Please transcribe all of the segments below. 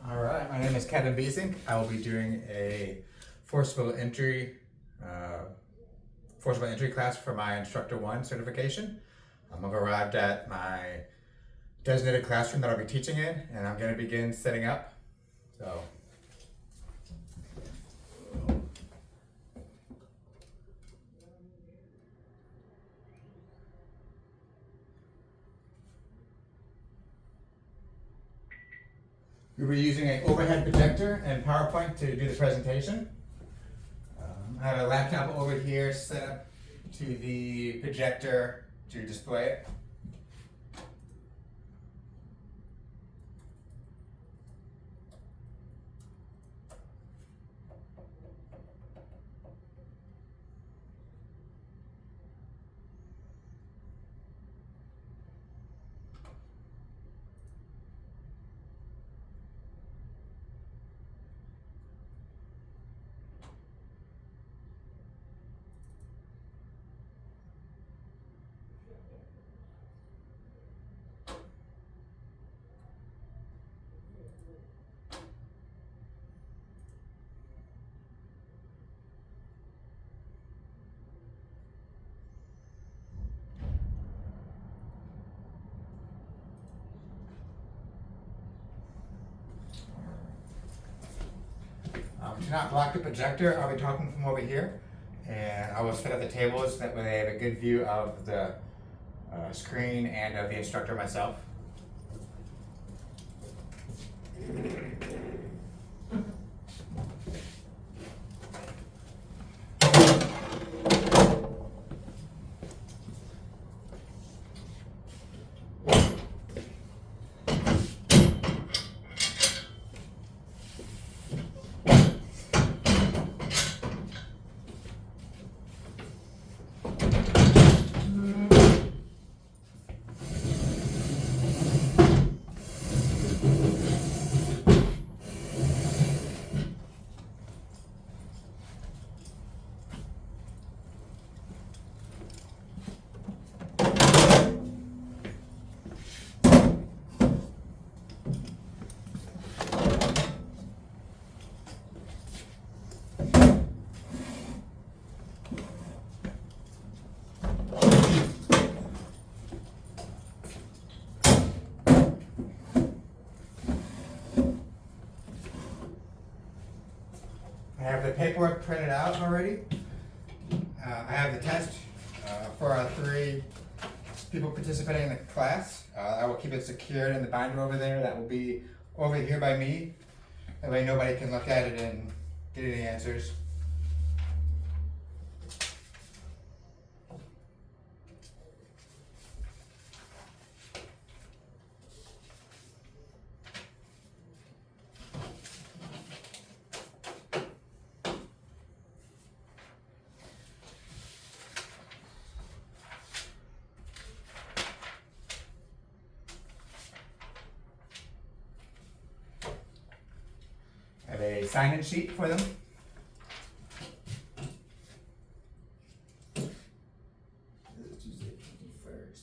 All right, my name is Kevin Biesink. I will be doing a forcible entry class for my Instructor 1 certification. I've arrived at my designated classroom that I'll be teaching in, and I'm going to begin setting up. So, we'll be using an overhead projector and PowerPoint to do the presentation. I have a laptop over here set up to the projector to display it. To not block the projector, I'll be talking from over here, and I will set up the tables that way they have a good view of the screen and of the instructor myself. I have the paperwork printed out already. I have the test for our 3 people participating in the class. I will keep it secured in the binder over there. That will be over here by me. That way nobody can look at it and get any answers. I have a sign-in sheet for them. This is Tuesday 21st.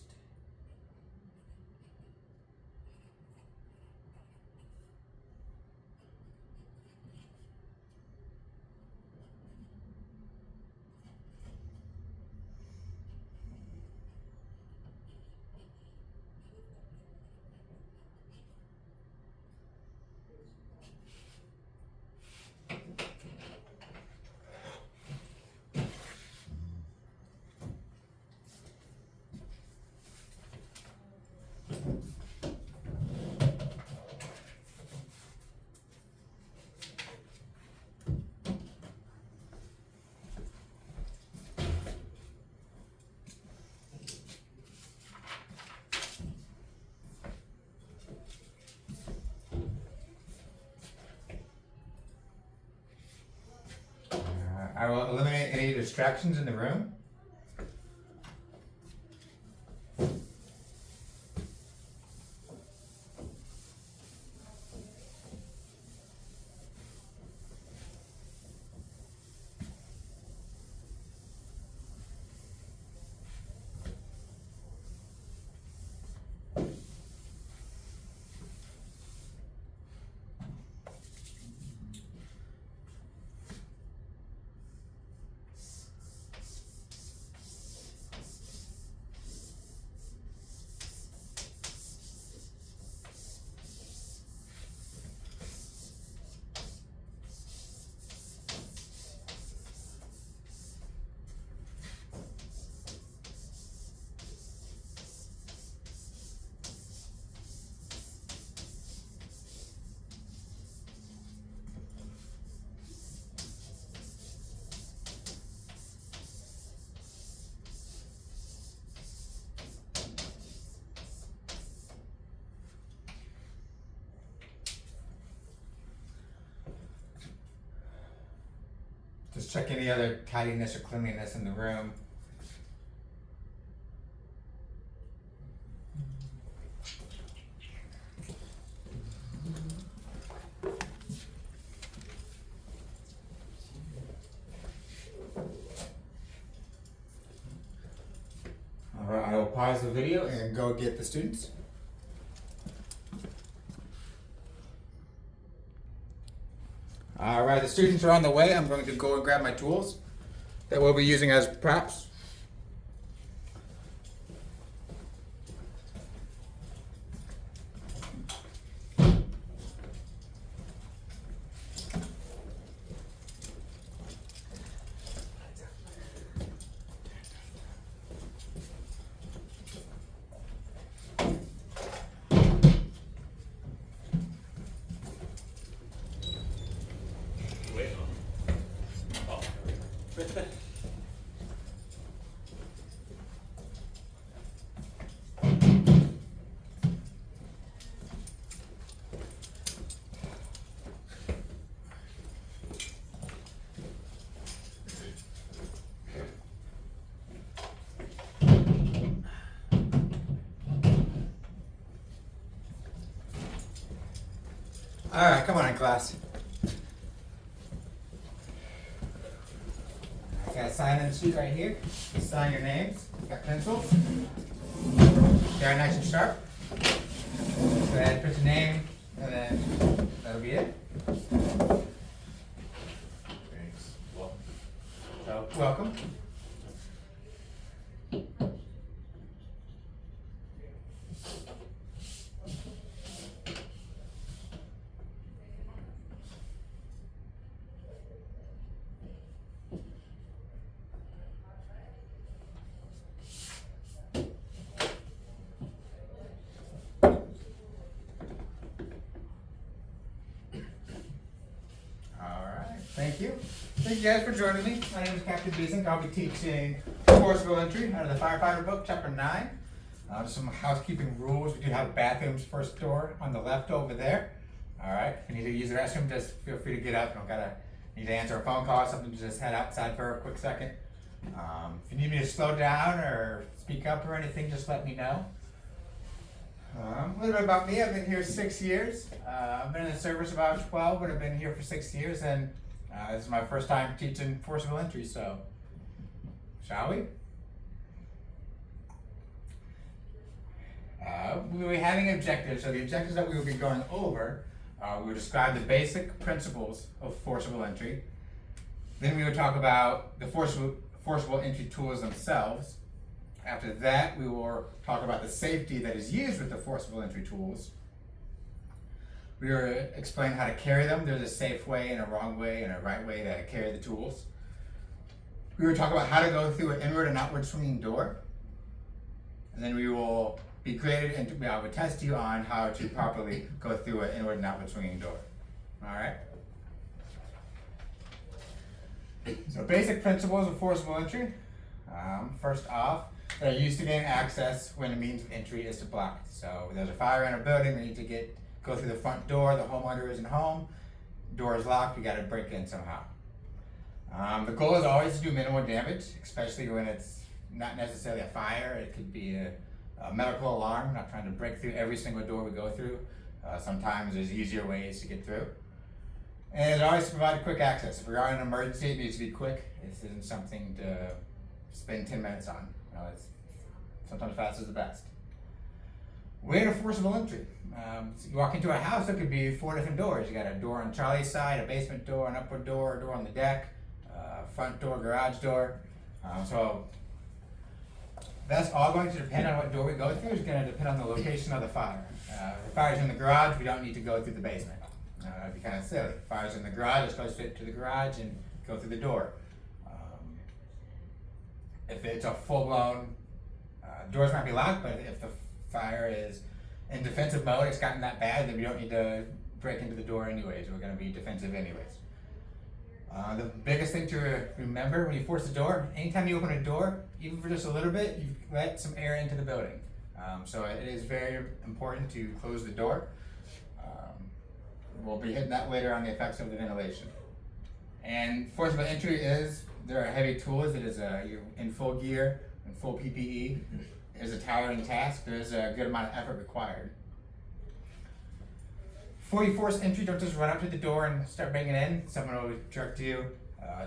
I will eliminate any distractions in the room. Just check any other tidiness or cleanliness in the room. Alright, I will pause the video and go get the students. Alright, the students are on the way. I'm going to go and grab my tools that we'll be using as props. Alright, come on in, class. I got a sign-in sheet right here. Sign your names. Got pencils. They're nice and sharp. Go ahead, put your name, and then that'll be it. Thanks. Well, So, welcome. Thank you. Thank you guys for joining me. My name is Captain Beeson. I'll be teaching Forcible Entry out of the Firefighter book, Chapter 9. Just some housekeeping rules. We do have bathrooms first door on the left over there. Alright, if you need to use the restroom, just feel free to get up. You don't need to answer a phone call or something, just head outside for a quick second. If you need me to slow down or speak up or anything, just let me know. A little bit about me. I've been here 6 years. I've been in the service about 12, but I've been here for 6 years, and this is my first time teaching Forcible Entry, so shall we? We will be having objectives. So the objectives that we will be going over, we will describe the basic principles of Forcible Entry. Then we will talk about the Forcible Entry tools themselves. After that, we will talk about the safety that is used with the Forcible Entry tools. We will explain how to carry them. There's a safe way and a wrong way and a right way to carry the tools. We will talk about how to go through an inward and outward swinging door. And then we will be graded and I will test you on how to properly go through an inward and outward swinging door. All right? So basic principles of Forcible Entry. First off, they're used to gain access when the means of entry is blocked. So if there's a fire in a building, we need to go through the front door, the homeowner isn't home, door is locked, we gotta break in somehow. The goal is always to do minimal damage, especially when it's not necessarily a fire. It could be a medical alarm. We're not trying to break through every single door we go through. Sometimes there's easier ways to get through. And it always provide quick access. If we are in an emergency, it needs to be quick. This isn't something to spend 10 minutes on. It's sometimes fast is the best. Way to Forcible Entry. So you walk into a house, there could be 4 different doors. You got a door on Charlie's side, a basement door, an upward door, a door on the deck, front door, garage door. So that's all going to depend on what door we go through. It's going to depend on the location of the fire. If the fire's in the garage, we don't need to go through the basement. That'd be kind of silly. If the fire's in the garage, let's go straight to the garage and go through the door. If it's a full-blown, doors might be locked, but if the fire is in defensive mode, it's gotten that bad, then we don't need to break into the door anyways. We're going to be defensive anyways. The biggest thing to remember when you force the door, anytime you open a door, even for just a little bit, you let some air into the building. So it is very important to close the door. We'll be hitting that later on the effects of the ventilation. And forcible entry is, there are heavy tools, it is you're in full gear, in full PPE. It is a towering task, there is a good amount of effort required. Before you force entry, don't just run up to the door and start banging in. Someone will direct you,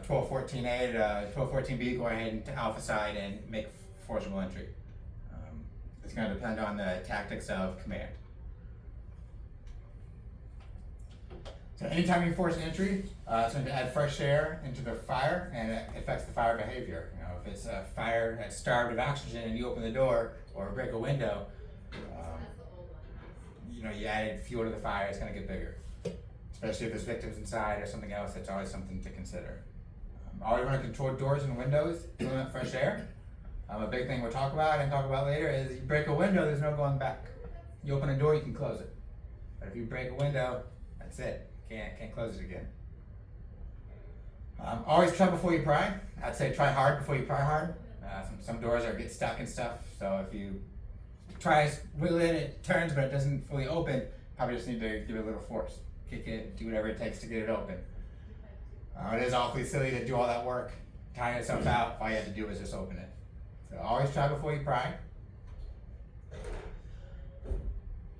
1214A to 1214B, go ahead to alpha side and make forcible entry. It's going to depend on the tactics of command. So anytime you force entry, it's going to add fresh air into the fire, and it affects the fire behavior. You know, if it's a fire that's starved of oxygen and you open the door or break a window, you added fuel to the fire, it's going to get bigger. Especially if there's victims inside or something else, that's always something to consider. Always want to control doors and windows to limit fresh air. A big thing we'll talk about and talk about later is you break a window, there's no going back. You open a door, you can close it. But if you break a window, that's it. Can't close it again. Always try before you pry. I'd say try hard before you pry hard. Some doors get stuck and stuff, so if you try wiggle it turns but it doesn't fully open, probably just need to give it a little force. Kick it, do whatever it takes to get it open. It is awfully silly to do all that work, tying yourself out, all you have to do is just open it. So always try before you pry.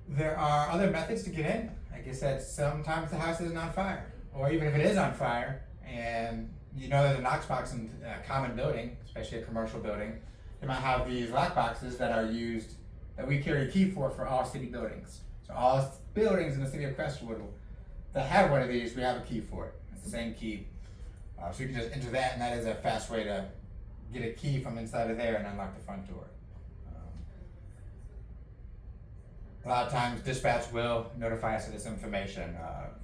There are other methods to get in. Like I said, sometimes the house isn't on fire, or even if it is on fire, and you know there's a Knox box in a common building, especially a commercial building, you might have these lock boxes that are used, that we carry a key for all city buildings. So all buildings in the city of Crestwood that have one of these, we have a key for it. It's the same key. So you can just enter that, and that is a fast way to get a key from inside of there and unlock the front door. A lot of times dispatch will notify us of this information.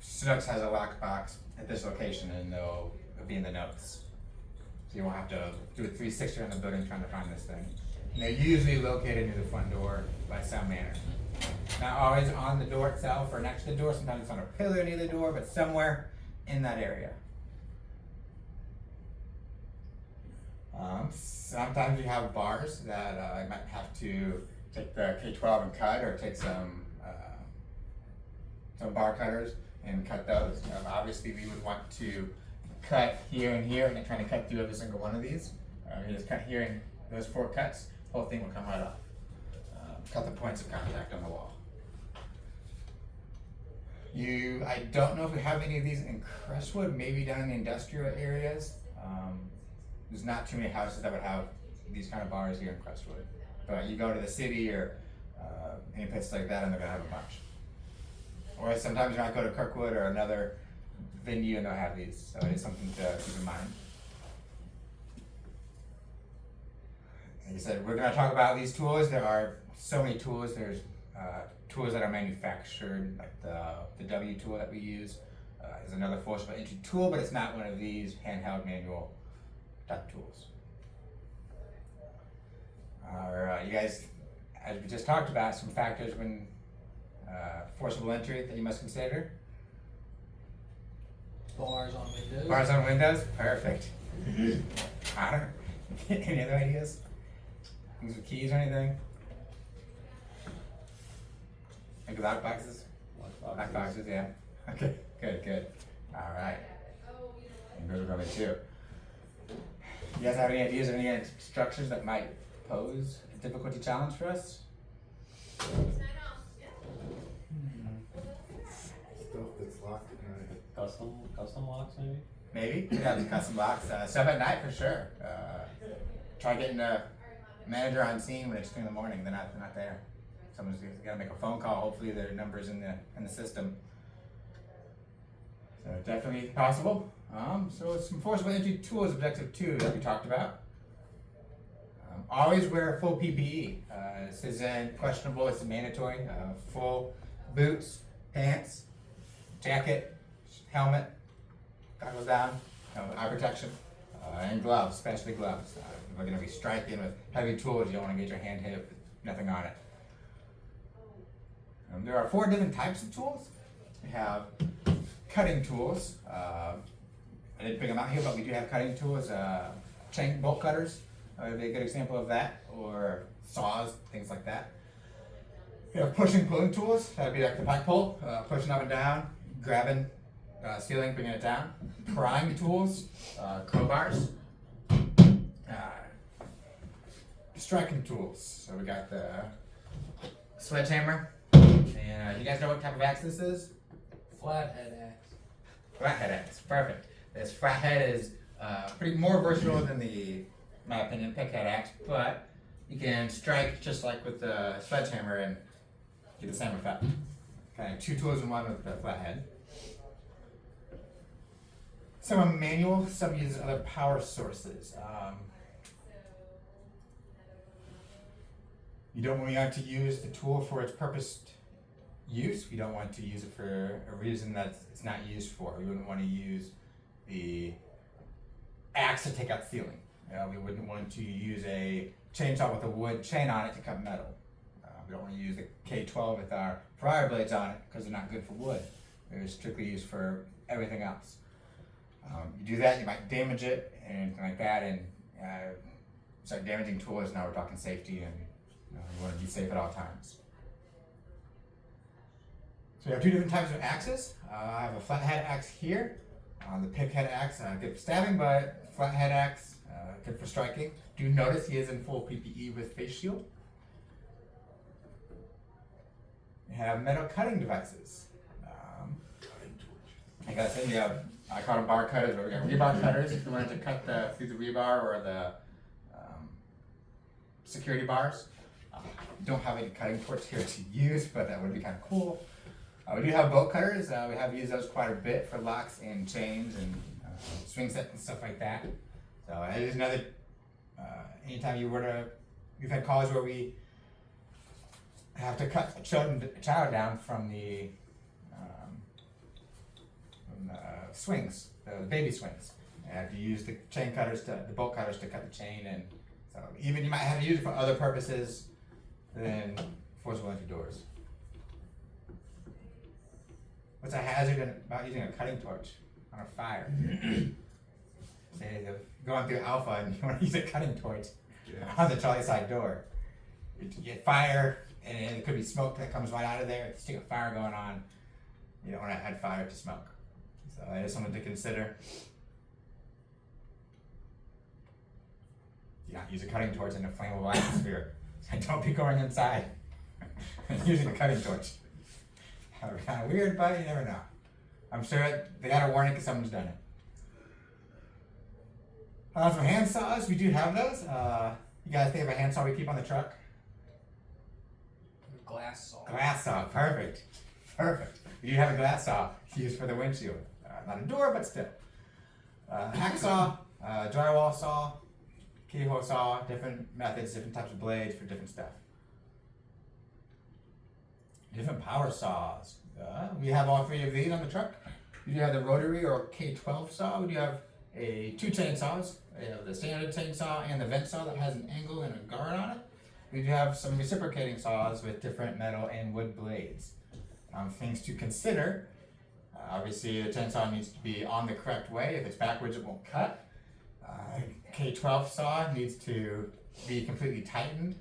Snooks has a lockbox at this location and it'll be in the notes. So you won't have to do a 360 on the building trying to find this thing. And they're usually located near the front door by some manner. Not always on the door itself or next to the door, sometimes it's on a pillar near the door, but somewhere in that area. Sometimes you have bars that you might have to take the K12 and cut, or take some bar cutters and cut those. Obviously we would want to cut here and here, and then trying to cut through every single one of these. You just cut here and those 4 cuts, the whole thing will come right off. Cut the points of contact on the wall. I don't know if we have any of these in Crestwood, maybe down in the industrial areas. There's not too many houses that would have these kind of bars here in Crestwood. But you go to the city or any place like that and they're gonna have a bunch. Or sometimes you might go to Kirkwood or another venue and they'll have these. So it's something to keep in mind. Like I said, we're gonna talk about these tools. There are so many tools. There's tools that are manufactured, like the W tool that we use is another forcible entry tool, but it's not one of these handheld manual type tools. You guys, as we just talked about, some factors when forcible entry that you must consider. Bars on windows. Bars on windows, perfect. Connor, any other ideas? Things with keys or anything? Maybe lock boxes? Lock boxes, yeah. Okay, good. All right. And those are probably two. You guys have any ideas of any structures that might pose a difficulty challenge for us? Stuff that's locked at night. Custom locks maybe? Maybe. We have custom locks. Stuff at night for sure. Try getting a manager on scene when it's 2 in the morning. They're not there. Someone's got to make a phone call. Hopefully their number's in the system. So definitely possible. So some forcible entry tools, objective 2 that we talked about. Always wear full PPE. This isn't questionable, it's mandatory. Full boots, pants, jacket, helmet, goggles down, eye protection, and gloves, especially gloves. If we're going to be striking with heavy tools, you don't want to get your hand hit with nothing on it. There are 4 different types of tools. We have cutting tools. I didn't bring them out here, but we do have cutting tools. Chain bolt cutters would be a good example of that, or saws, things like that. We have pushing pulling tools. That would be like the pike pull, pushing up and down, grabbing ceiling, bringing it down. Prying tools, crowbars. Striking tools. So we got the sledgehammer. And you guys know what type of axe this is? Flathead axe. Flathead axe. Perfect. This flathead is pretty more versatile than the, in my opinion, pickhead axe, but you can strike just like with the sledgehammer and get the same effect. Kind of two tools in one with the flathead. Some are manual, some use other power sources. You don't want to use the tool for its purposed use. You don't want to use it for a reason that it's not used for. We wouldn't want to use the axe to take out ceiling. We wouldn't want to use a chainsaw with a wood chain on it to cut metal. We don't want to use the K12 with our briar blades on it because they're not good for wood. They're strictly used for everything else. You do that, you might damage it and anything like that, and start damaging tools. Now we're talking safety, and you want to be safe at all times. So we have two different types of axes. I have a flathead axe here. The pickhead axe, good for stabbing, but flathead axe, good for striking. Do notice he is in full PPE with face shield. We have metal cutting devices. Like I said, you have, I call them bar cutters, but we got rebar cutters if you wanted to cut through the rebar or the security bars. Don't have any cutting torch here to use, but that would be kind of cool. We do have bolt cutters. We have used those quite a bit for locks and chains and swing sets and stuff like that. So it is another, anytime we've had calls where we have to cut a child down from the swings, the baby swings. You have to use the bolt cutters to cut the chain, and so even you might have to use it for other purposes than forcible entry doors. What's a hazard about using a cutting torch on a fire? Say you're going through alpha and you want to use a cutting torch on the trolley side door. You get fire, and it could be smoke that comes right out of there. If you stick a fire going on, you don't want to add fire to smoke. So that is something to consider. Do not use a cutting torch in a flammable atmosphere. Don't be going inside using a cutting torch. That would be kind of weird, but you never know. I'm sure they got a warning because someone's done it. For hand saws, we do have those. You guys think of a hand saw we keep on the truck? Glass saw. Glass saw, perfect. Perfect. We do have a glass saw used for the windshield. Not a door, but still. Hacksaw, drywall saw, keyhole saw, different methods, different types of blades for different stuff. Different power saws. We have all three of these on the truck. We do have the rotary or K12 saw. We do have two chainsaws. We have the standard chainsaw and the vent saw that has an angle and a guard on it. We do have some reciprocating saws with different metal and wood blades. Things to consider. Obviously, the chainsaw needs to be on the correct way. If it's backwards, it won't cut. K12 saw needs to be completely tightened,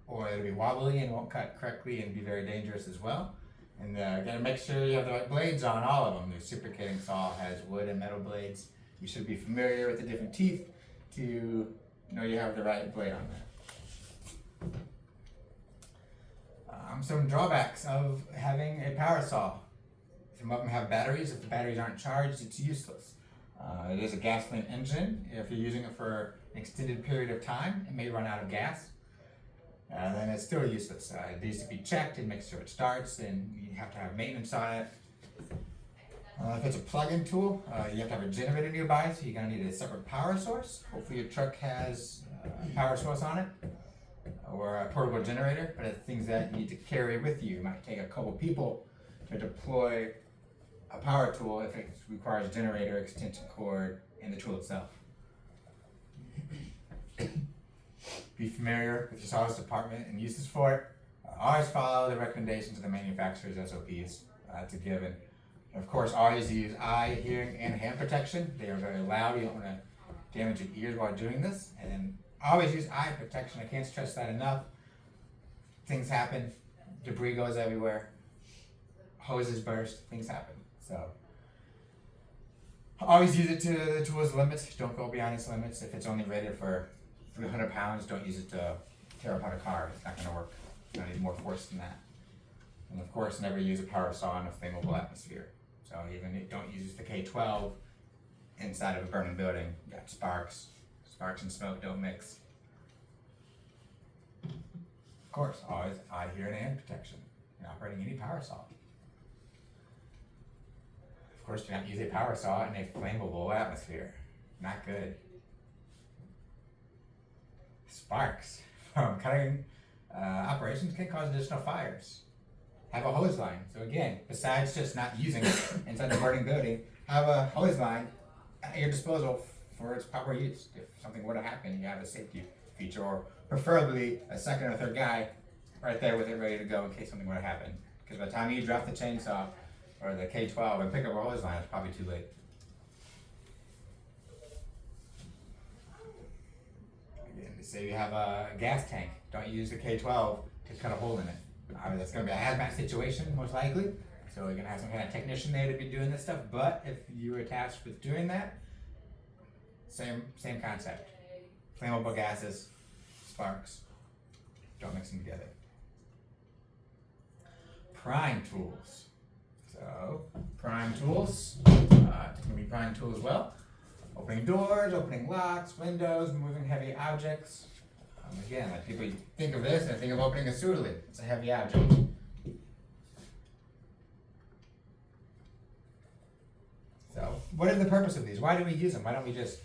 or it'll be wobbly and won't cut correctly and be very dangerous as well. And gotta make sure you have the right blades on all of them. The reciprocating saw has wood and metal blades. You should be familiar with the different teeth to know you have the right blade on there. Some drawbacks of having a power saw. Some of them have batteries. If the batteries aren't charged, it's useless. It is a gasoline engine. If you're using it for an extended period of time, it may run out of gas. Then it's still useless. It needs to be checked and make sure it starts, and you have to have maintenance on it. If it's a plug-in tool, you have to have a generator nearby, so you're going to need a separate power source. Hopefully your truck has a power source on it, or a portable generator, but it's things that you need to carry with you. It might take a couple people to deploy a power tool if it requires a generator, extension cord, and the tool itself. Be familiar with your saws department and uses for it. Always follow the recommendations of the manufacturer's SOPs. That's a given. Of course, always use eye, hearing, and hand protection. They are very loud. You don't want to damage your ears while doing this. And then always use eye protection. I can't stress that enough. Things happen. Debris goes everywhere. Hoses burst. Things happen. So Always use it to the tool's limits. Don't go beyond its limits. If it's only rated for 300 pounds, don't use it to tear apart a car. It's not going to work. You need more force than that. And of course, never use a power saw in a flammable atmosphere. So even don't use the K12 inside of a burning building. You got sparks. Sparks and smoke don't mix. Of course, always eye, hear, and hand protection. You're operating any power saw. Of course, do not use a power saw in a flammable atmosphere. Not good. Sparks from cutting operations can cause additional fires. Have a hose line. So again, besides just not using it inside the burning building, have a hose line at your disposal for its proper use. If something were to happen, you have a safety feature, or preferably a second or third guy right there with it ready to go in case something were to happen. Because by the time you drop the chainsaw or the K12 and pick up a hose line, it's probably too late. Again, say you have a gas tank, don't use the K12 to cut a hole in it. That's going to be a hazmat situation, most likely. So you're going to have some kind of technician there to be doing this stuff. But if you were tasked with doing that, same concept. Flammable gases, sparks, don't mix them together. Prime tools. So, prime tools, technically prime tool as well. Opening doors, opening locks, windows, moving heavy objects. Again, like people think of this and they think of opening a sewer lid. It's a heavy object. So, what is the purpose of these? Why do we use them? Why don't we just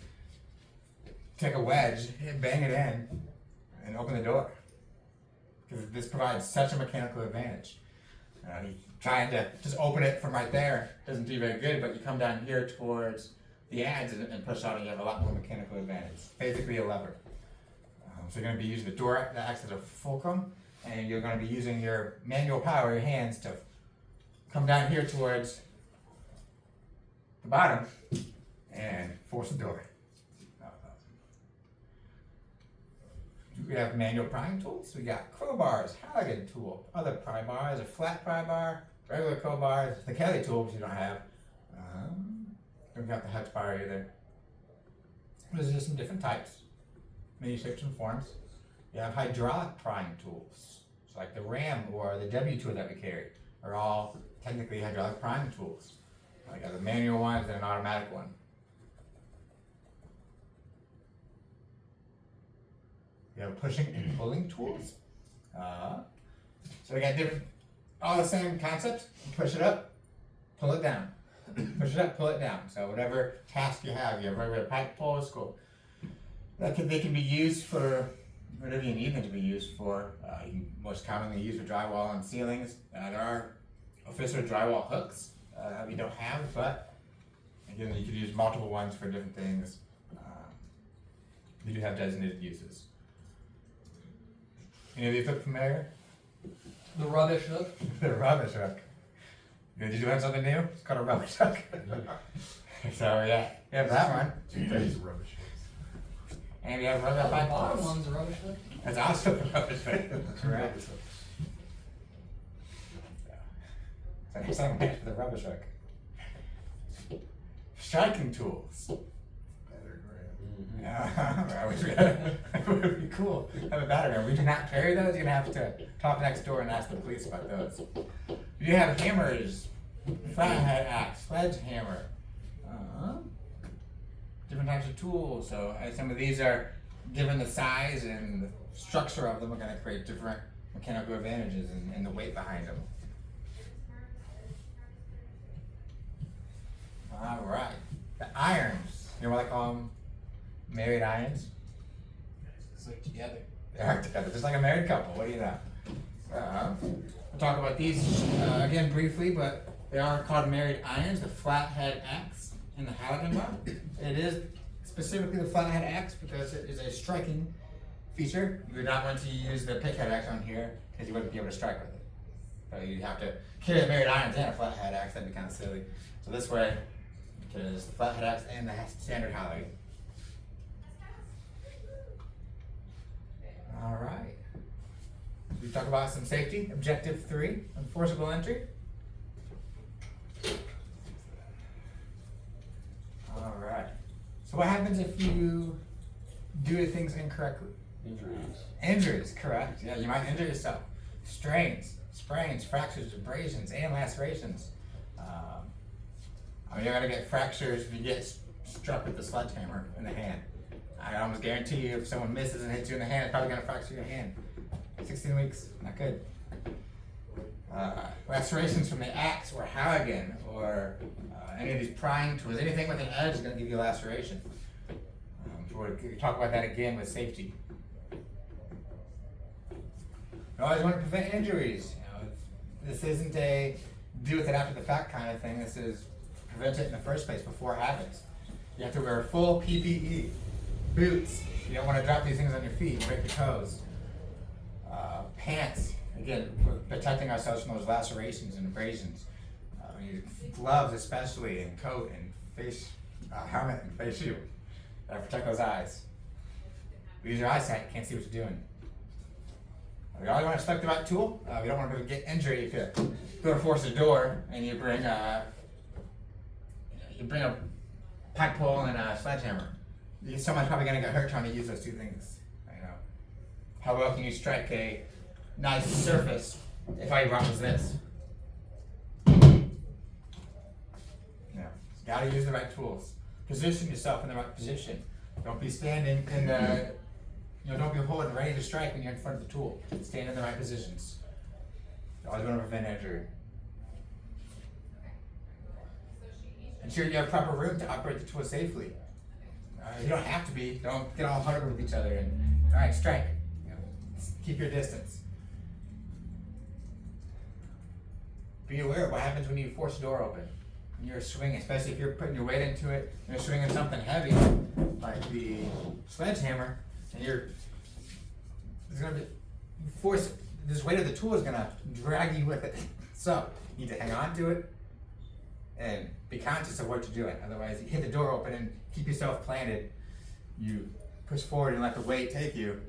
take a wedge and bang it in and open the door? Because this provides such a mechanical advantage. Trying to just open it from right there doesn't do very good, but you come down here towards the adze and push out and you have a lot more mechanical advantage. Basically a lever. So you're going to be using the door that acts as a fulcrum, and you're going to be using your manual power, your hands, to come down here towards the bottom and force the door. We have manual prying tools. We got crowbars, Halligan tool, other pry bars, a flat pry bar, regular crowbars, the Kelly tool, which you don't have. Don't got the hex bar either. There's just some different types, many shapes and forms. You have hydraulic prying tools. So like the ram or the W tool that we carry are all technically hydraulic prying tools. Like a manual one and an automatic one. You have pushing and pulling tools. So we got different, all the same concepts. Push it up, pull it down. Push it up, pull it down. So whatever task you have regular pipe pulls, they can be used for whatever you need them to be used for. You can most commonly use for drywall and ceilings. There are official drywall hooks that we don't have, but again, you could use multiple ones for different things. We do have designated uses. Any of you look familiar? The rubbish hook. The rubbish hook. Did you learn something new? It's called a rubbish hook. So yeah, you have that one. These rubbish hooks. And we have The rubber pipe bottom pulls. one's a rubbish hook. That's also a rubbish hook. That's right. So next time we for the rubbish hook. Striking tools. I wish we had. It would be cool. Have a battery gun. We do not carry those. You're gonna have to talk next door and ask the police about those. We do have hammers, flathead axe, sledgehammer, different types of tools. So some of these are, given the size and the structure of them, are gonna create different mechanical advantages and the weight behind them. All right, the irons. You know what I call them? Married irons. It's like together. They are together, just like a married couple. What do you know? We'll talk about these again briefly, but they are called married irons. The flathead axe and the Halligan bar. It is specifically the flathead axe because it is a striking feature. You would not want to use the pickhead axe on here because you wouldn't be able to strike with it. So you'd have to carry the married irons and a flathead axe. That'd be kind of silly. So this way, it is the flathead axe and the standard Halligan. All right. We talk about some safety. Objective 3 on forcible entry. So what happens if you do things incorrectly? Injuries, correct. Yeah, you might injure yourself. Strains, sprains, fractures, abrasions, and lacerations. You're gonna get fractures if you get struck with the sledgehammer in the hand. I almost guarantee you if someone misses and hits you in the hand, it's probably gonna fracture your hand. 16 weeks, not good. Lacerations from the axe or Halligan or any of these prying tools, anything with an edge is gonna give you a laceration. We'll talk about that again with safety. You always want to prevent injuries. This isn't a deal with it after the fact kind of thing. This is prevent it in the first place before it happens. You have to wear full PPE, boots. You don't want to drop these things on your feet and break your toes. Pants. Again, we're protecting ourselves from those lacerations and abrasions. Gloves especially, and coat and face helmet and face shield. Protect those eyes. Lose your eyesight, can't see what you're doing. We always want to select the right tool. We don't want to get injury if you go to force a door and you bring a pike pole and a sledgehammer. Someone's probably going to get hurt trying to use those two things. How well can you strike a nice surface if all you brought was this? Got to use the right tools. Position yourself in the right position. Don't be standing in the, don't be holding ready to strike when you're in front of the tool. Stand in the right positions. You always want to prevent injury. Ensure you have proper room to operate the tool safely. You don't have to be. Don't get all huddled with each other and, all right, strike. Keep your distance. Be aware of what happens when you force a door open. You're swinging, especially if you're putting your weight into it, and you're swinging something heavy, like the sledgehammer, and this weight of the tool is gonna drag you with it. So, you need to hang on to it, and be conscious of what you're doing. Otherwise, you hit the door open and keep yourself planted. You push forward and let the weight take you.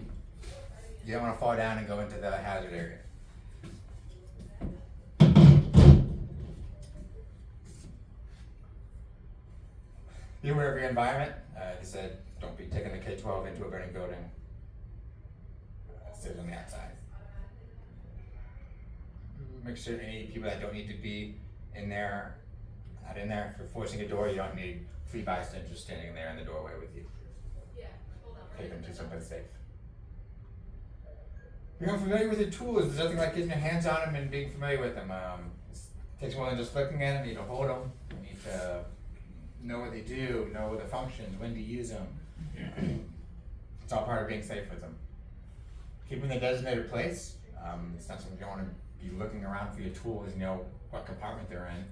You don't wanna fall down and go into the hazard area. Be aware of your environment. Like I said, don't be taking the K-12 into a burning building. Stay on the outside. Make sure any people that don't need to be in there, not in there. If you're forcing a door, you don't need 3 bystanders standing there in the doorway with you. Take them to someplace safe. Become familiar with your tools. There's nothing like getting your hands on them and being familiar with them. It takes more than just looking at them. You need to hold them. You need to know what they do, know the functions, when to use them. It's all part of being safe with them. Keep them in the designated place. It's not something you don't want to be looking around for your tools and know what compartment they're in.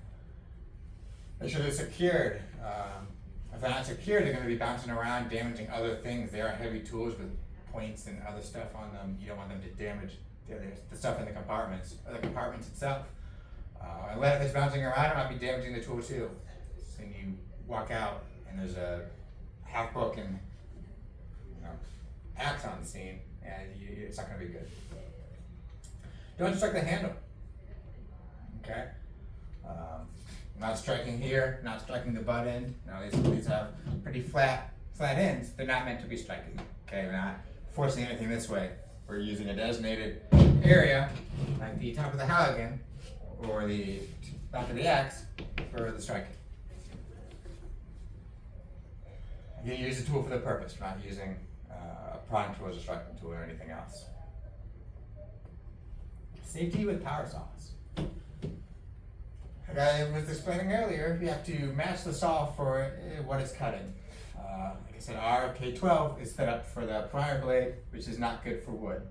Make sure they're secured. If they're not secured, they're going to be bouncing around, damaging other things. They are heavy tools with points and other stuff on them. You don't want them to damage the stuff in the compartments or the compartments itself. And if it's bouncing around, it might be damaging the tool too. So when you walk out and there's a half broken axe on the scene, and it's not going to be good. Don't strike the handle. Okay? Not striking here, not striking the butt end. These have pretty flat ends. They're not meant to be striking. Okay, we're not forcing anything this way. We're using a designated area, like the top of the Halligan or the back of the axe, for the striking. You use the tool for the purpose. We're not using a prying tool as a striking tool or anything else. Safety with power saws. Like I was explaining earlier, you have to match the saw for what it's cutting. Like I said, our K-12 is set up for the prior blade, which is not good for wood.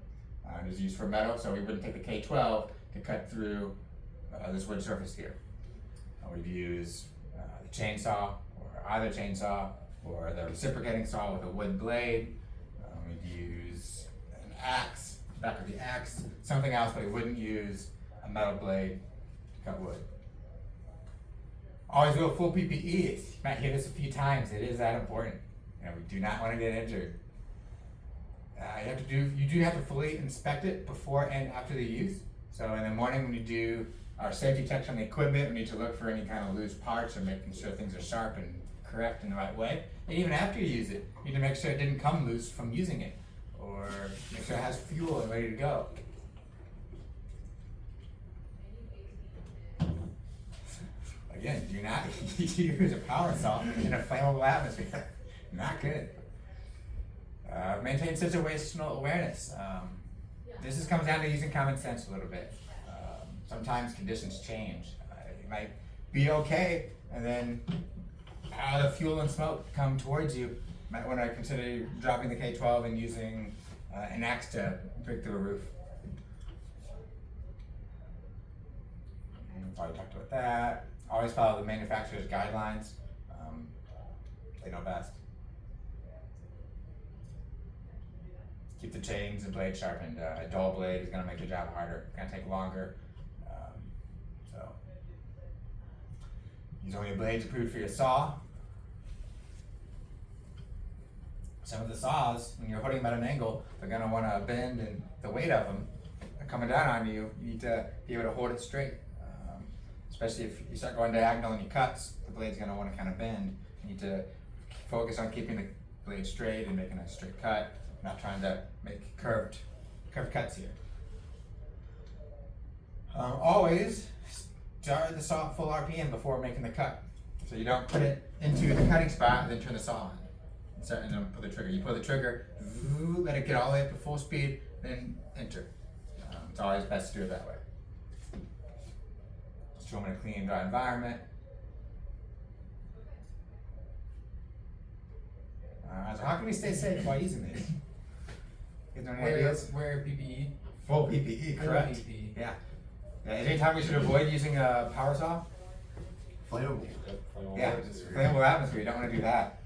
It is used for metal, so we wouldn't take the K-12 to cut through this wood surface here. We'd use the chainsaw, or either chainsaw, or the reciprocating saw with a wood blade. We'd use an axe, back of the axe, something else, but we wouldn't use a metal blade to cut wood. Always go full PPE. You might hear this a few times. It is that important. We do not want to get injured. You do have to fully inspect it before and after the use. So in the morning when you do our safety checks on the equipment, we need to look for any kind of loose parts or making sure things are sharp and correct in the right way. And even after you use it, you need to make sure it didn't come loose from using it, or make sure it has fuel and ready to go. Again, do not use a power saw in a flammable atmosphere. Not good. Maintain situational awareness. This comes down to using common sense a little bit. Sometimes conditions change. You might be okay, and then the fuel and smoke come towards you. You might want to consider dropping the K-12 and using an axe to break through a roof. Already talked about that. Always follow the manufacturer's guidelines. They know best. Keep the chains and blade sharpened. A dull blade is going to make the job harder. It's going to take longer. So use only blades approved for your saw. Some of the saws, when you're holding them at an angle, they're going to want to bend, and the weight of them are coming down on you. You need to be able to hold it straight. Especially if you start going diagonal in your cuts, the blade's going to want to kind of bend. You need to focus on keeping the blade straight and making a straight cut, not trying to make curved cuts here. Always start the saw at full RPM before making the cut. So you don't put it into the cutting spot and then turn the saw on. And then pull the trigger. You pull the trigger, let it get all the way up to full speed, then enter. It's always best to do it that way. Just film in a clean, dry environment. So how can we stay safe while using these? You know any ideas? Wear PPE. Full PPE, correct? Full PPE. Yeah. Anytime we should avoid using a power saw? Flammable. Yeah, flammable atmosphere. You don't want to do that.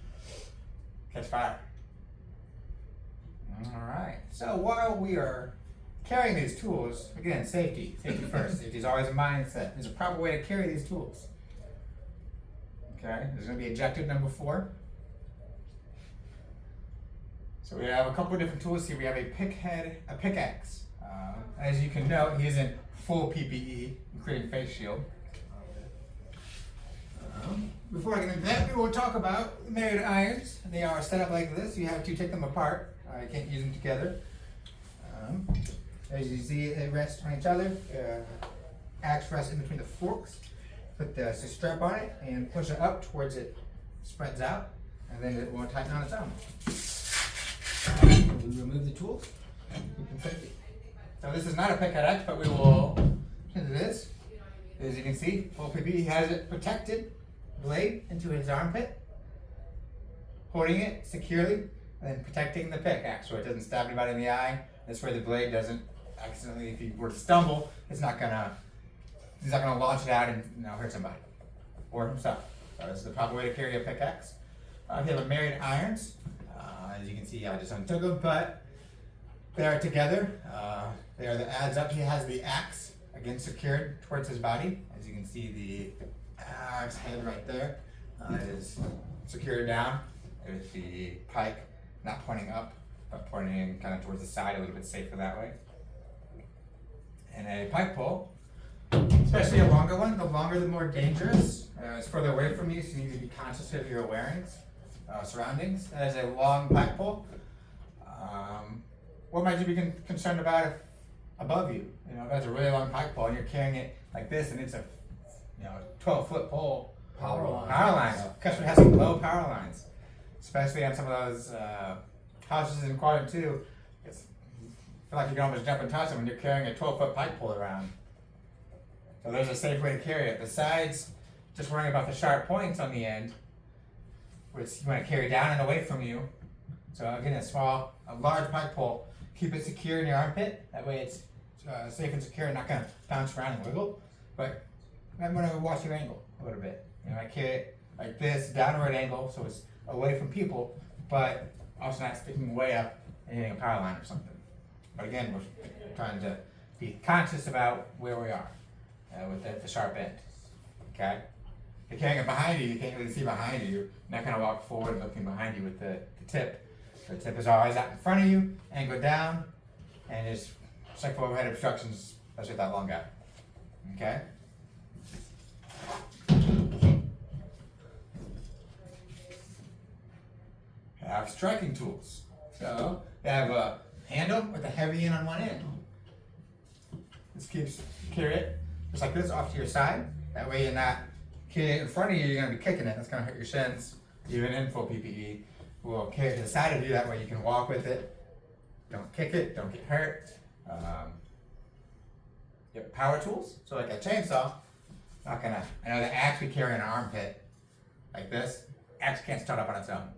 Catch fire. Alright, so while we are carrying these tools, again, safety first. Safety is always a mindset. There's a proper way to carry these tools. Okay, there's going to be objective number 4. So we have a couple of different tools here. We have a pickaxe. As you can note, he is in full PPE, including face shield. Before I get into that, we will talk about married irons. They are set up like this. You have to take them apart. You can't use them together. As you see, they rest on each other. Axe rests in between the forks. Put the strap on it and push it up towards it spreads out, and then it will tighten on its own. We remove the tools. You can take it. So this is not a pickaxe, but we will into this. As you can see, full PPE, he has it protected, blade into his armpit, holding it securely, and then protecting the pickaxe so it doesn't stab anybody in the eye. This way the blade doesn't accidentally, if he were to stumble, he's not gonna launch it out and hurt somebody or himself. So this is the proper way to carry a pickaxe. If you have a married irons, as you can see, I just untook them, but they are together. They are the adds up. He has the axe again secured towards his body. As you can see, the axe head right there is secured down with the pike not pointing up, but pointing kind of towards the side, a little bit safer that way. And a pike pole, especially a longer one. The longer, the more dangerous. It's further away from you, so you need to be conscious of your surroundings. That is a long pike pole. What might you be concerned about if above you? If that's a really long pike pole and you're carrying it like this, and it's a 12-foot pole. Power line. Power lines. Customer has some low power lines, especially on some of those houses in quadrant 2. I feel like you can almost jump and touch them when you're carrying a 12-foot pike pole around. So there's a safe way to carry it. Besides just worrying about the sharp points on the end, which you want to carry down and away from you. So again, a large pike pole, keep it secure in your armpit. That way it's safe and secure, not going to bounce around and wiggle. But I'm going to watch your angle a little bit. I carry it like this, downward angle, so it's away from people, but also not sticking way up and hitting a power line or something. But again, we're trying to be conscious about where we are with the sharp end. Okay? If you're carrying it behind you, you can't really see behind you. You're not going to walk forward looking behind you with the tip. The tip is always out in front of you, angle down, and just check for overhead obstructions, especially with that long guy. Okay? have striking tools. So they have a handle with a heavy end on one end. This keeps carry it just like this off to your side. That way you're not carrying it in front of you. You're gonna be kicking it. That's gonna hurt your shins. Even in full PPE, we'll carry it to the side of you. That way you can walk with it. Don't kick it. Don't get hurt. You have power tools. So like a chainsaw. Not gonna. I know the axe we carry in our armpit, like this. Axe can't start up on its own.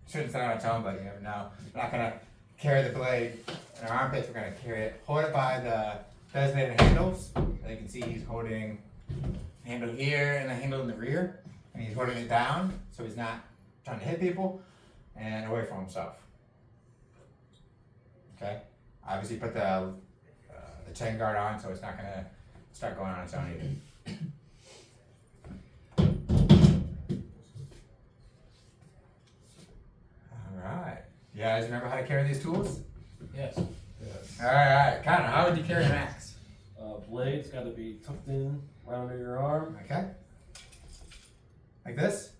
Shouldn't start on its own, but you never know. We're not gonna carry the blade in our armpits. We're gonna carry it. Hold it by the designated handles. As you can see, he's holding the handle here and the handle in the rear, and he's holding it down so he's not trying to hit people and away from himself. Okay. Obviously, put the chain guard on so it's not gonna start going on its own either. Alright. You guys remember how to carry these tools? Yes. Yes. Alright, Connor, how would you carry an axe? Blade's got to be tucked in right under your arm. Okay. Like this?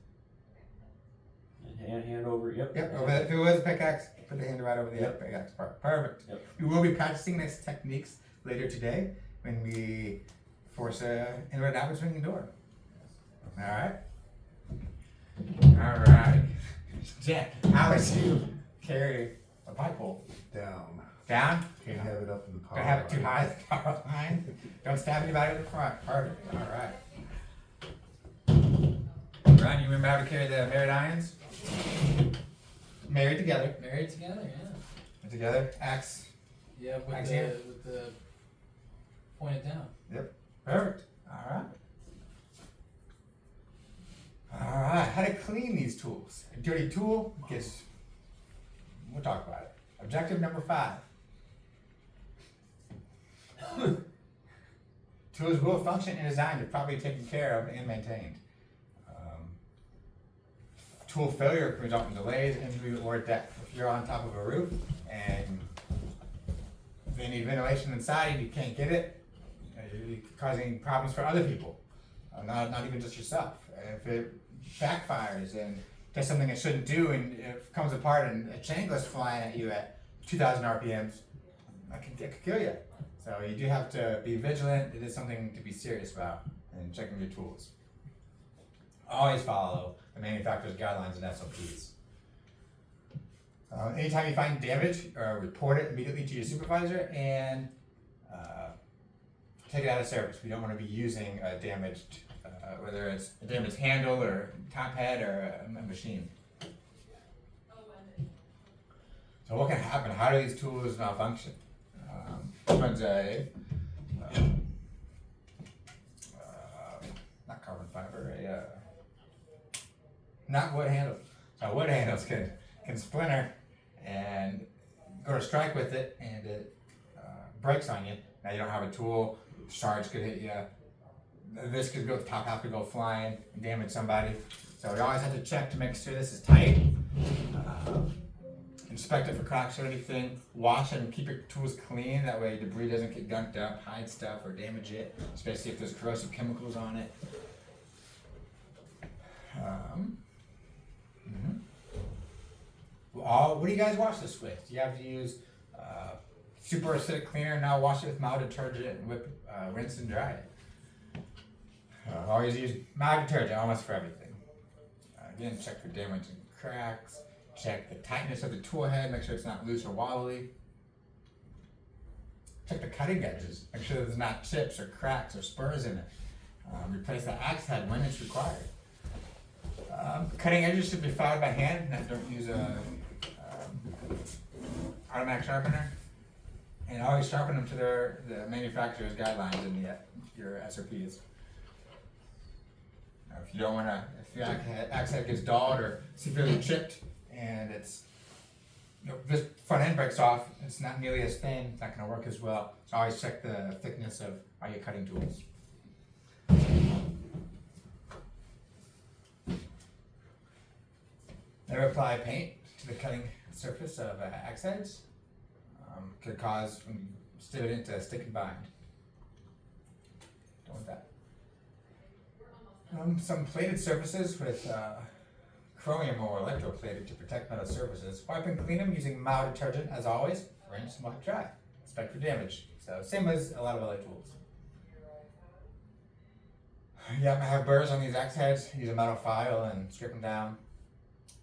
And hand over. Yep. Yep, over the, if it was a pickaxe, put the hand right over the Yep. pickaxe part. Perfect. Yep. We will be practicing these techniques later today when we force a inward and outward swinging door. Alright? Alright. Jack, how would you carry a pipe pole? Down. Down? Can't have it up in the power. Don't have it too line. high at the power line. Don't stab anybody in the front. Perfect. Alright. Ryan, you remember how to carry the married irons? Married together. Married together, yeah. Together. Axe. Yeah, with Axe the here? pointed down. Perfect. Alright. Alright, how to clean these tools. A dirty tool gets, we'll talk about it. Objective number 5. Tools will function and designed to properly taken care of and maintained. Tool failure can result in delays, injury, or death. If you're on top of a roof and they need ventilation inside and you can't get it, you're causing problems for other people, not even just yourself. If it backfires and does something it shouldn't do and it comes apart and a chain goes flying at you at 2,000 RPMs, it could kill you. So you do have to be vigilant. It is something to be serious about in checking your tools. Always follow the manufacturer's guidelines and SOPs. Anytime you find damage, report it immediately to your supervisor and take it out of service. We don't want to be using a damaged, whether it's a damaged handle or top head or a machine. So what can happen? How do these tools malfunction? This one's not carbon fiber, not wood handles. So wood handles can splinter and go to strike with it and it breaks on you. Now you don't have a tool, shards could hit you. This could go, the top half could go flying and damage somebody. So we always have to check to make sure this is tight. Inspect it for cracks or anything. Wash and keep your tools clean. That way debris doesn't get gunked up, hide stuff, or damage it. Especially if there's corrosive chemicals on it. What do you guys wash this with? Do you have to use super acidic cleaner? Now wash it with mild detergent and rinse and dry it. Always use mild detergent almost for everything. Again, check for damage and cracks. Check the tightness of the tool head, make sure it's not loose or wobbly. Check the cutting edges, make sure there's not chips or cracks or spurs in it. Replace the axe head when it's required. Cutting edges should be filed by hand, don't use a automatic sharpener. And always sharpen them to the manufacturer's guidelines and your SOPs. Now, if you don't want to, if your axe head gets dulled or severely chipped, and it's, this front end breaks off, it's not nearly as thin, it's not going to work as well. So always check the thickness of all your cutting tools. Never apply paint to the cutting surface of axe heads. Could cause, when you stick it into stick and bind. Don't want that. Some plated surfaces with chromium or electroplated to protect metal surfaces. Wipe and clean them using mild detergent as always. Rinse and wipe dry. Inspect for damage. So same as a lot of other tools. Yep, I have burrs on these axe heads. Use a metal file and strip them down.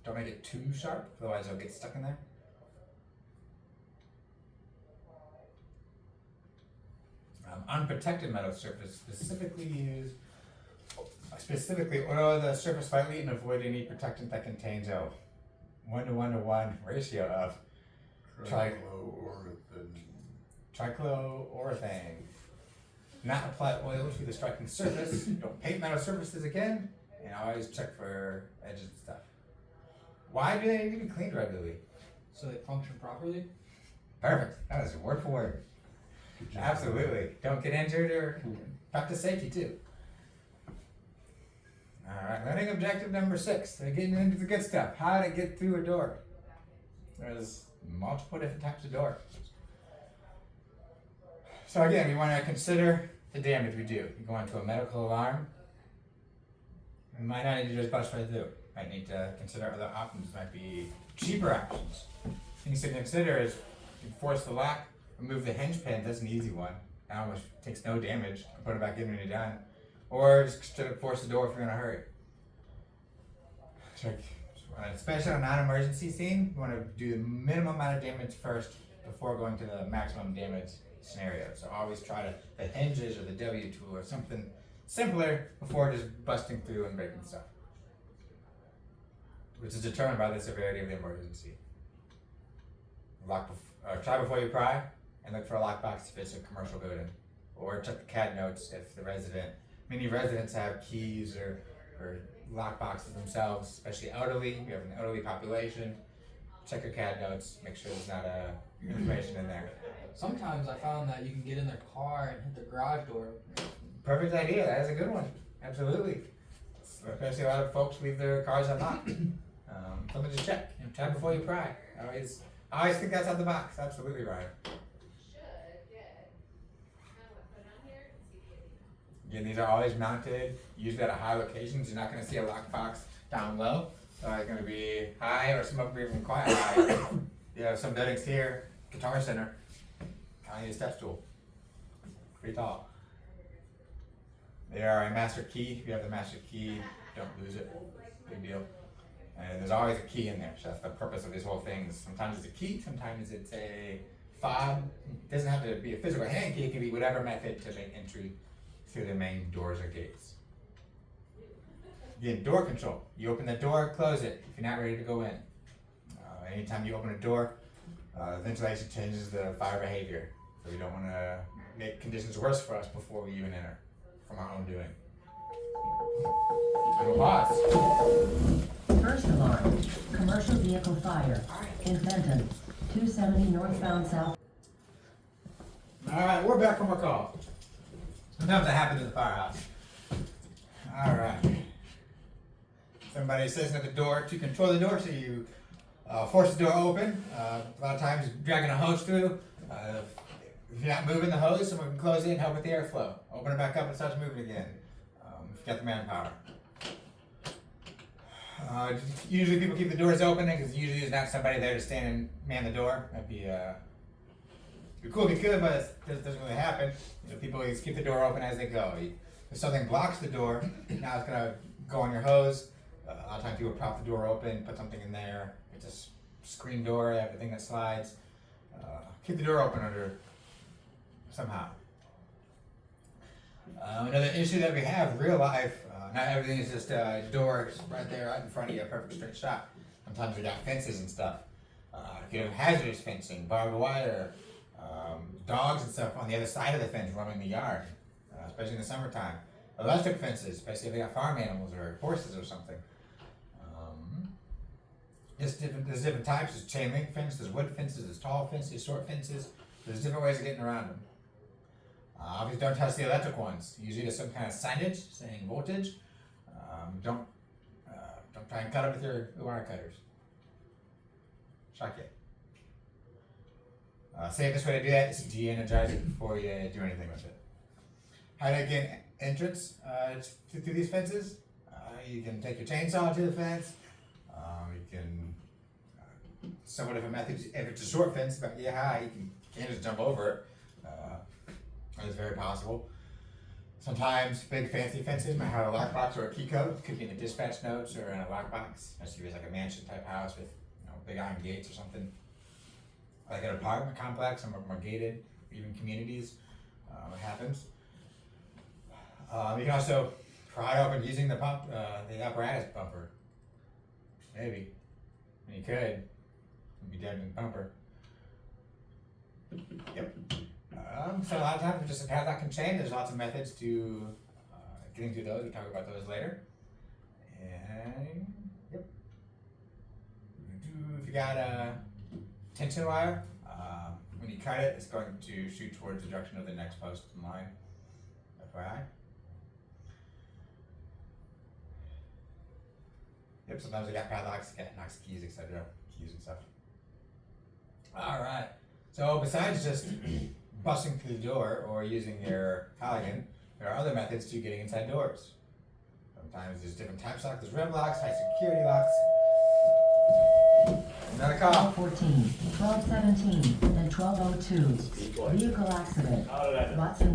Don't make it too sharp, otherwise they'll get stuck in there. Unprotected metal surface, specifically oil the surface slightly and avoid any protectant that contains a 1:1:1 ratio of trichloroethane. Not apply oil to the striking surface. Don't paint metal surfaces again, and always check for edges and stuff. Why do they need to be cleaned regularly? So they function properly? Perfect. That is word for word. Absolutely. Don't get injured or practice safety too. Alright, learning objective number 6. They're getting into the good stuff. How to get through a door. There's multiple different types of doors. So again, we want to consider the damage we do. You go into a medical alarm, you might not need to just bust right through. Might need to consider other options. Might be cheaper options. Things to consider is you can force the lock, remove the hinge pin. That's an easy one. That almost takes no damage. Put it back in when you're done. Or just force the door if you're in a hurry. So, especially on a non-emergency scene, you want to do the minimum amount of damage first before going to the maximum damage scenario. So always try the hinges or the W tool or something simpler before just busting through and breaking stuff, which is determined by the severity of the emergency. Try before you pry, and look for a lockbox if it's a commercial building, or check the CAD notes if many residents have keys or lockboxes themselves, especially elderly. We have an elderly population. Check your CAD notes, make sure there's not information in there. Sometimes I found that you can get in their car and hit the garage door. Perfect idea. That is a good one. Absolutely. Especially a lot of folks leave their cars unlocked. Something to check. Try before you pry. I always think that's out the box. Absolutely right. Again, these are always mounted, usually at a high locations. You're not going to see a lockbox down low. It's going to be high or some up even quite high. You have some buildings here, Guitar Center. I need a step stool. Pretty tall. They are a master key. If you have the master key, don't lose it. Big deal. And there's always a key in there. So that's the purpose of this whole thing. Sometimes it's a key, sometimes it's a fob. It doesn't have to be a physical hand key. It can be whatever method to make entry through the main doors or gates. Again, door control. You open the door, close it if you're not ready to go in. Anytime you open a door, ventilation changes the fire behavior. So we don't want to make conditions worse for us before we even enter from our own doing. And we'll pause. First alarm, commercial vehicle fire in Fenton, 270 northbound south. Alright, we're back from our call. Sometimes that happens in the firehouse. Alright. Somebody sitting at the door to control the door, so you force the door open. A lot of times dragging a hose through. If you're not moving the hose, someone can close it and help with the airflow. Open it back up and it starts moving again. If you got the manpower. Usually people keep the doors open because usually there's not somebody there to stand and man the door. That'd be cool if you could, but it doesn't really happen. People just keep the door open as they go. If something blocks the door, now it's gonna go on your hose. A lot of times people prop the door open, put something in there. It's a screen door, everything that slides. Keep the door open under somehow. Another issue that we have, real life, not everything is just doors right there, right in front of you, a perfect straight shot. Sometimes we got fences and stuff. If you have hazardous fencing, barbed wire, dogs and stuff on the other side of the fence roaming the yard, especially in the summertime. Electric fences, especially if you got farm animals or horses or something. There's different types. There's chain link fence, there's wood fences, there's tall fences, short fences. There's different ways of getting around them. Obviously don't touch the electric ones. Usually there's some kind of signage saying voltage. Don't try and cut it with your wire cutters. Shock it. Safest way to do that is to de-energize it before you do anything with it. How to get entrance through these fences? You can take your chainsaw to the fence. somewhat of a method. If it's a short fence, about yay high, you can't just jump over it. It's very possible. Sometimes big fancy fences might have a lockbox or a key code. It could be in the dispatch notes or in a lockbox. Especially if it's like a mansion type house with big iron gates or something. Like an apartment complex, some of them are gated, even communities. It happens. You can also pry open using the pump, the apparatus bumper. Maybe. You could. You'd be dead in the bumper. Yep. So a lot of times it's just a padlock and chain. There's lots of methods to getting through those. We'll talk about those later. And yep. If you got a tension wire, when you cut it, it's going to shoot towards the direction of the next post in line. FYI. Yep, sometimes they got padlocks, knocks keys, etc. Keys and stuff. Alright. So besides just busting through the door or using your Halligan, there are other methods to getting inside doors. Sometimes there's different types of locks. There's rim locks, high security locks. Another call. 12:14, 12:17, and 12:02. Vehicle accident. Watson Road.